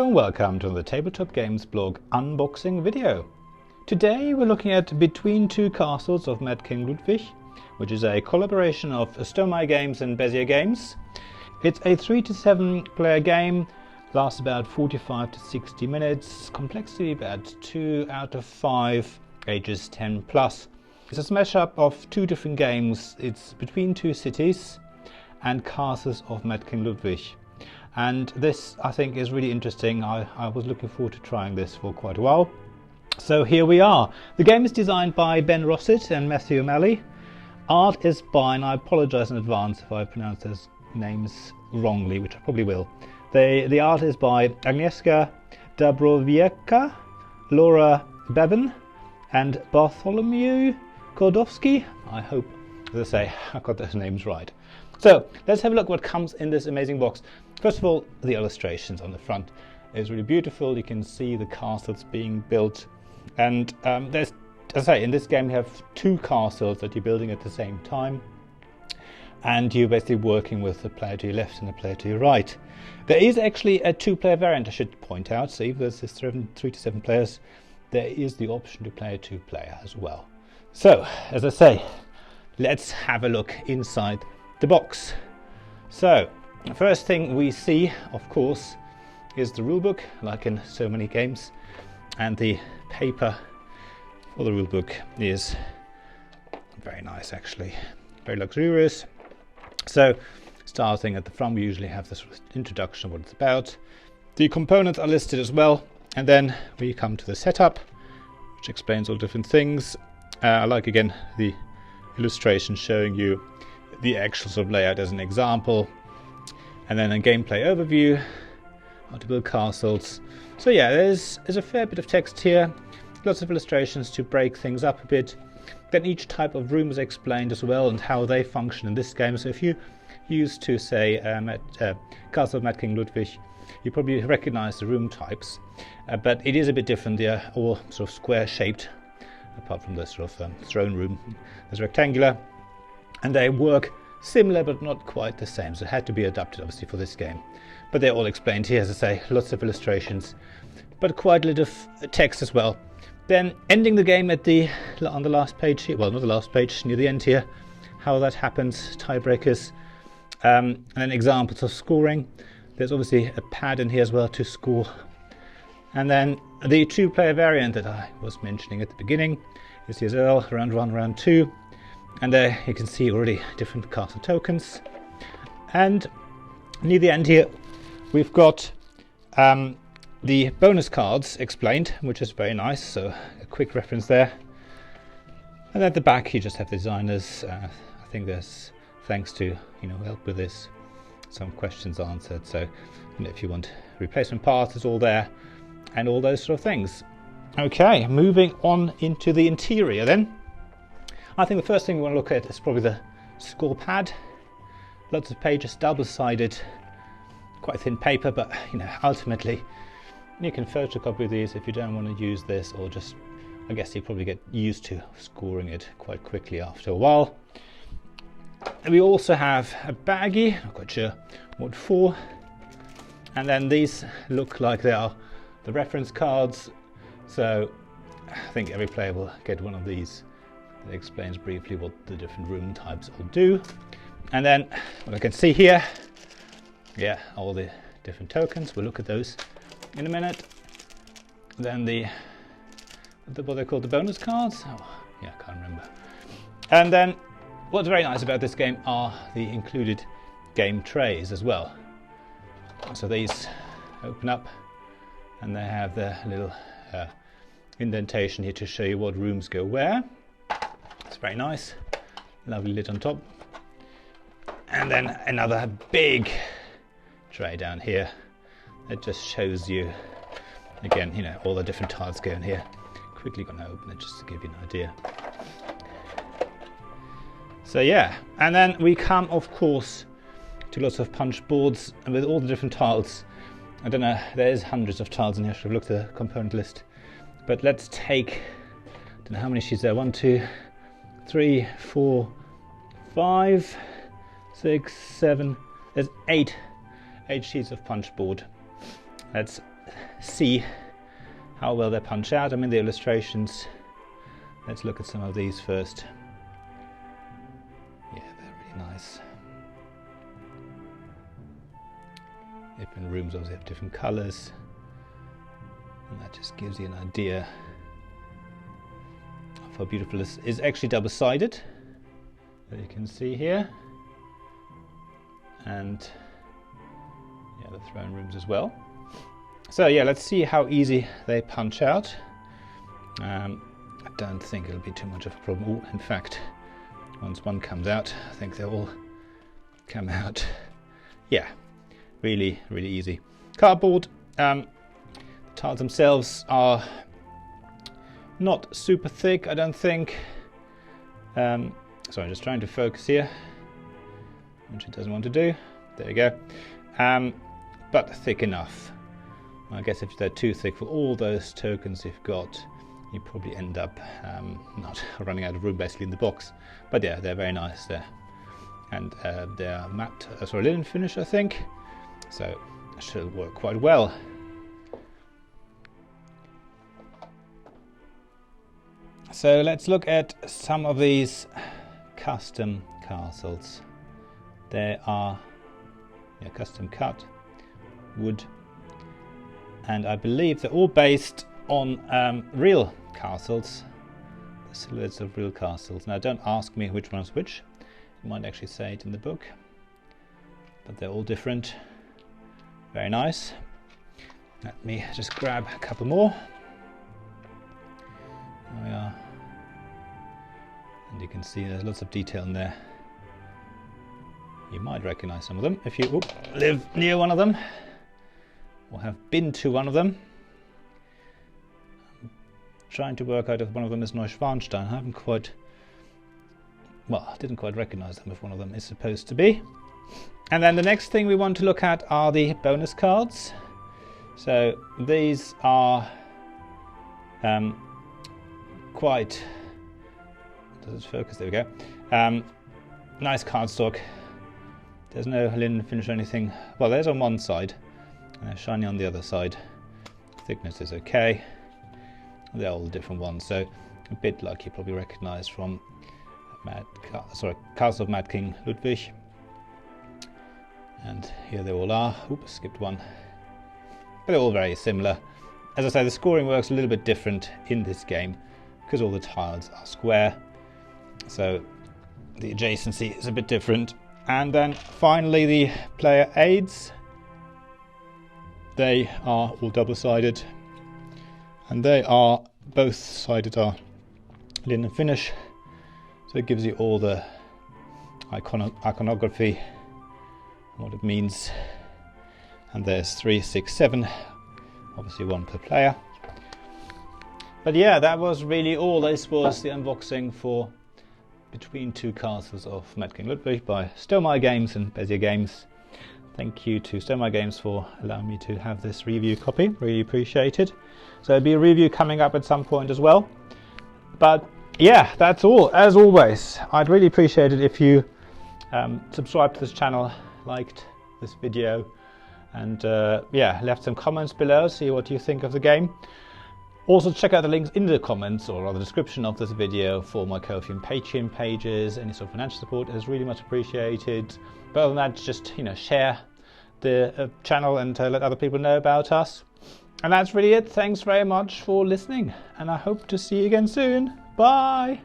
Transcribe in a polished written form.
and welcome to the Tabletop Games blog unboxing video. Today we're looking at Between Two Castles of Mad King Ludwig, which is a collaboration of Stonemaier games and Bézier games. It's a 3 to 7 player game, lasts about 45 to 60 minutes, complexity about 2 out of 5, ages 10 plus. It's a smash up of two different games. It's Between Two Cities and Castles of Mad King Ludwig. And this, I think, is really interesting. I was looking forward to trying this for quite a while. So here we are. The game is designed by Ben Rossett and Matthew O'Malley. Art is by, and I apologise in advance if I pronounce those names wrongly, which I probably will. The art is by Agnieszka Dabrowiecka, Laura Bevan and Bartholomew Kordowski. I hope, as I say, I got those names right. So let's have a look what comes in this amazing box. First of all, the illustrations on the front is really beautiful. You can see the castles being built, and there's, as I say, in this game you have two castles that you're building at the same time, and you're basically working with the player to your left and the player to your right. There is actually a two-player variant, I should point out. So even though this is 3 to 7 players, there is the option to play a two-player as well. So, as I say, let's have a look inside the box. So, the first thing we see, of course, is the rulebook, like in so many games, and the paper for the rulebook is very nice, actually, very luxurious. So, starting at the front, we usually have this introduction of what it's about. The components are listed as well, and then we come to the setup, which explains all different things. I like, again, the illustration showing you the actual sort of layout as an example, and then a gameplay overview, how to build castles. So yeah, there's a fair bit of text here, lots of illustrations to break things up a bit. Then each type of room is explained as well and how they function in this game. So if you used to say Castle of Mad King Ludwig, you probably recognize the room types, but it is a bit different. They're all sort of square shaped, apart from the sort of throne room is rectangular, and they work similar but not quite the same, so it had to be adapted obviously for this game. But they're all explained here, as I say, lots of illustrations, but quite a lot of text as well. Then ending the game on the last page here, well, not the last page, near the end here, how that happens, tiebreakers, and then examples of scoring. There's obviously a pad in here as well to score. And then the two-player variant that I was mentioning at the beginning is here as well, round 1, round 2. And there you can see already different castle tokens. And near the end here, we've got the bonus cards explained, which is very nice. So a quick reference there. And at the back, you just have the designers. I think there's, thanks to help with this, some questions answered. So if you want replacement parts, it's all there, and all those sort of things. Okay, moving on into the interior then. I think the first thing we want to look at is probably the score pad. Lots of pages, double-sided, quite thin paper, but ultimately you can photocopy these if you don't want to use this, or just, I guess you probably get used to scoring it quite quickly after a while. And we also have a baggie, not quite sure what for, and then these look like they are the reference cards, so I think every player will get one of these. It explains briefly what the different room types will do. And then what I can see here, yeah, all the different tokens. We'll look at those in a minute. Then what they call the bonus cards. Oh, yeah, I can't remember. And then what's very nice about this game are the included game trays as well. So these open up, and they have the little indentation here to show you what rooms go where. It's very nice, lovely lid on top, and then another big tray down here that just shows you again, all the different tiles go in here. Quickly going to open it just to give you an idea. So yeah, and then we come, of course, to lots of punch boards, and with all the different tiles. I don't know, there's hundreds of tiles in here. I should have looked at the component list, but let's take, I don't know how many sheets there, 1, 2, 3, 4, 5, 6, 7, there's 8 sheets of punch board. That's see how well they punch out. I mean, the illustrations, let's look at some of these first. Yeah, they're really nice. Different rooms obviously have different colours, and that just gives you an idea of how beautiful this is. Actually double-sided, as you can see here, and yeah, the throne rooms as well. So yeah, let's see how easy they punch out. I don't think it'll be too much of a problem. Ooh, in fact, once one comes out, I think they'll all come out. Yeah, really, really easy. Cardboard. The tiles themselves are not super thick, I don't think. Sorry, I'm just trying to focus here, which it doesn't want to do. There you go. But thick enough. I guess if they're too thick for all those tokens you've got, you probably end up not running out of room basically in the box. But yeah, they're very nice there. And they're matte, linen finish, I think. So it should work quite well. So let's look at some of these custom castles. They are custom cut wood, and I believe they're all based on real castles, the silhouettes of real castles. Now don't ask me which one's which, you might actually say it in the book, but they're all different. Very nice. Let me just grab a couple more. There we are. And you can see there's lots of detail in there. You might recognize some of them if you live near one of them or have been to one of them. I'm trying to work out if one of them is Neuschwanstein. I haven't quite, I didn't quite recognize them if one of them is supposed to be. And then the next thing we want to look at are the bonus cards. So these are quite, does it focus? There we go. Nice cardstock. There's no linen finish or anything. Well, there's on one side, and they're shiny on the other side. Thickness is okay. They're all different ones, so a bit like you probably recognize from Castle of Mad King Ludwig. And here they all are. Oops, skipped one. But they're all very similar. As I say, the scoring works a little bit different in this game because all the tiles are square. So the adjacency is a bit different. And then finally the player aids. They are all double-sided. And they are, both sided are linen finish. So it gives you all the iconography, what it means. And there's 3, 6, 7, obviously one per player. But yeah, that was really all. This was the unboxing for Between Two Castles of Mad King Ludwig by Stonemaier Games and Bézier Games. Thank you to Stonemaier Games for allowing me to have this review copy, really appreciate it. So there'll be a review coming up at some point as well. But yeah, that's all. As always, I'd really appreciate it if you subscribe to this channel, liked this video, and left some comments below, see what you think of the game. Also check out the links in the comments or the description of this video for my Ko-fi and Patreon pages. Any sort of financial support is really much appreciated. But other than that, just share the channel and let other people know about us. And that's really it. Thanks very much for listening, and I hope to see you again soon. Bye!